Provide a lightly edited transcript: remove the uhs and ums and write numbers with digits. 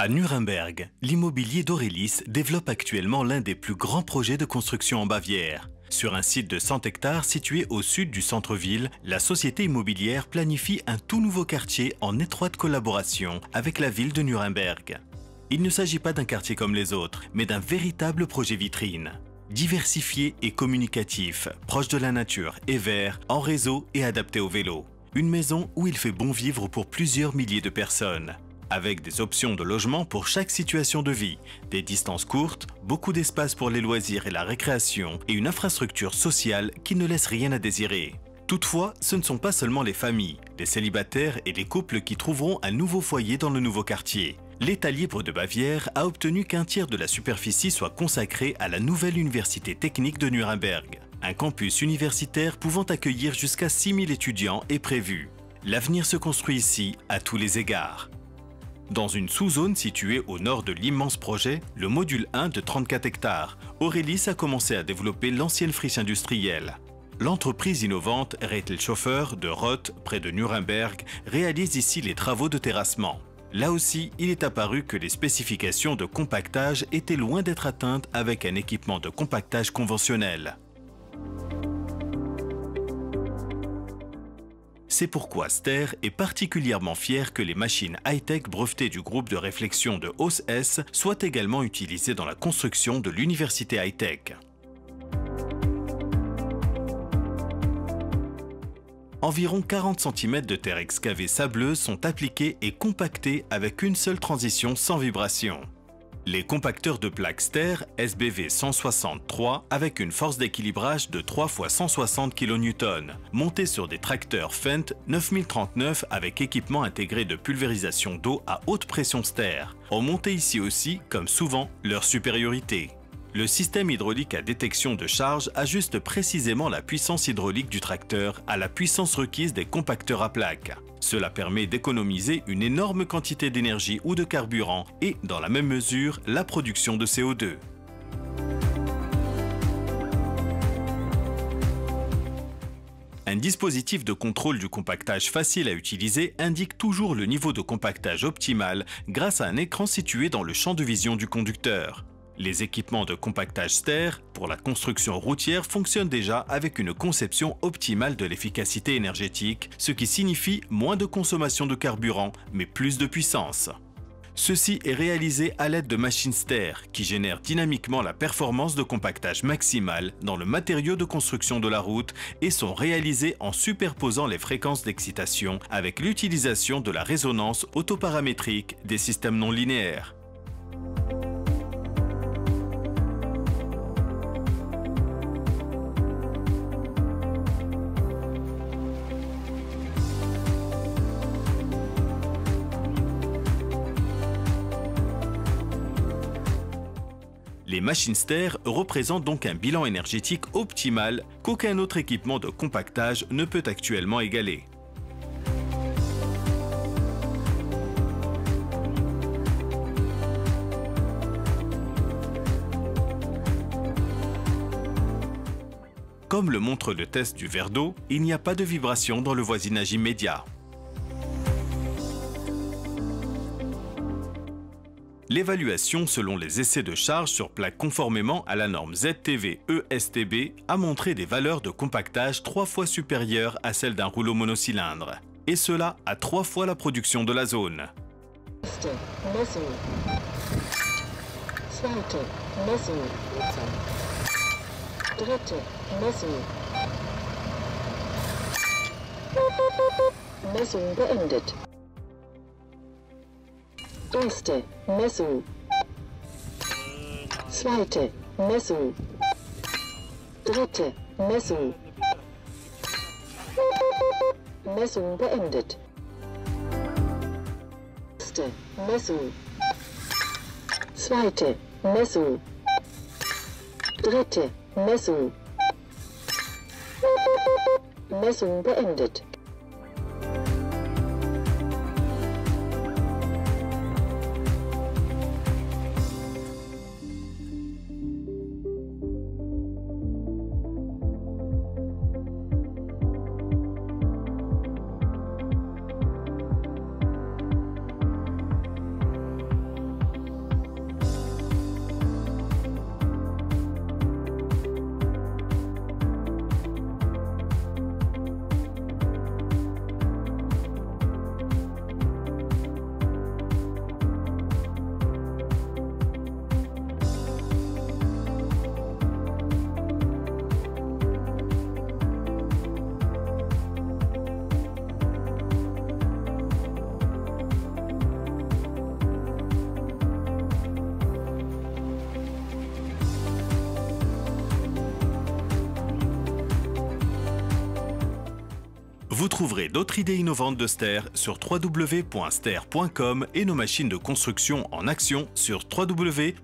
À Nuremberg, l'immobilier d'Aurelis développe actuellement l'un des plus grands projets de construction en Bavière. Sur un site de 100 hectares situé au sud du centre-ville, la société immobilière planifie un tout nouveau quartier en étroite collaboration avec la ville de Nuremberg. Il ne s'agit pas d'un quartier comme les autres, mais d'un véritable projet vitrine. Diversifié et communicatif, proche de la nature et vert, en réseau et adapté au vélo. Une maison où il fait bon vivre pour plusieurs milliers de personnes. Avec des options de logement pour chaque situation de vie, des distances courtes, beaucoup d'espace pour les loisirs et la récréation et une infrastructure sociale qui ne laisse rien à désirer. Toutefois, ce ne sont pas seulement les familles, les célibataires et les couples qui trouveront un nouveau foyer dans le nouveau quartier. L'État libre de Bavière a obtenu qu'un tiers de la superficie soit consacré à la nouvelle université technique de Nuremberg. Un campus universitaire pouvant accueillir jusqu'à 6000 étudiants est prévu. L'avenir se construit ici à tous les égards. Dans une sous-zone située au nord de l'immense projet, le module 1 de 34 hectares, Aurelis a commencé à développer l'ancienne friche industrielle. L'entreprise innovante Rätelhofer de Roth, près de Nuremberg, réalise ici les travaux de terrassement. Là aussi, il est apparu que les spécifications de compactage étaient loin d'être atteintes avec un équipement de compactage conventionnel. C'est pourquoi Ster est particulièrement fier que les machines high-tech brevetées du groupe de réflexion de Hauss soient également utilisées dans la construction de l'université high-tech. Environ 40 cm de terre excavée sableuse sont appliqués et compactés avec une seule transition sans vibration. Les compacteurs de plaques Ster SBV 163 avec une force d'équilibrage de 3 x 160 kN, montés sur des tracteurs Fendt 9039 avec équipement intégré de pulvérisation d'eau à haute pression Ster, ont monté ici aussi, comme souvent, leur supériorité. Le système hydraulique à détection de charge ajuste précisément la puissance hydraulique du tracteur à la puissance requise des compacteurs à plaques. Cela permet d'économiser une énorme quantité d'énergie ou de carburant et, dans la même mesure, la production de CO2. Un dispositif de contrôle du compactage facile à utiliser indique toujours le niveau de compactage optimal grâce à un écran situé dans le champ de vision du conducteur. Les équipements de compactage Ster pour la construction routière fonctionnent déjà avec une conception optimale de l'efficacité énergétique, ce qui signifie moins de consommation de carburant, mais plus de puissance. Ceci est réalisé à l'aide de machines Ster qui génèrent dynamiquement la performance de compactage maximale dans le matériau de construction de la route et sont réalisés en superposant les fréquences d'excitation avec l'utilisation de la résonance autoparamétrique des systèmes non linéaires. Les machines Ster représentent donc un bilan énergétique optimal qu'aucun autre équipement de compactage ne peut actuellement égaler. Comme le montre le test du verre d'eau, il n'y a pas de vibration dans le voisinage immédiat. L'évaluation selon les essais de charge sur plaque conformément à la norme ZTV-ESTB a montré des valeurs de compactage 3 fois supérieures à celles d'un rouleau monocylindre, et cela à 3 fois la production de la zone. Erste Messung. Zweite Messung. Dritte Messung. Messung beendet. Erste Messung. Zweite Messung. Dritte Messung. Messung beendet. Vous trouverez d'autres idées innovantes de Ster sur www.ster.com et nos machines de construction en action sur www.ster.tv.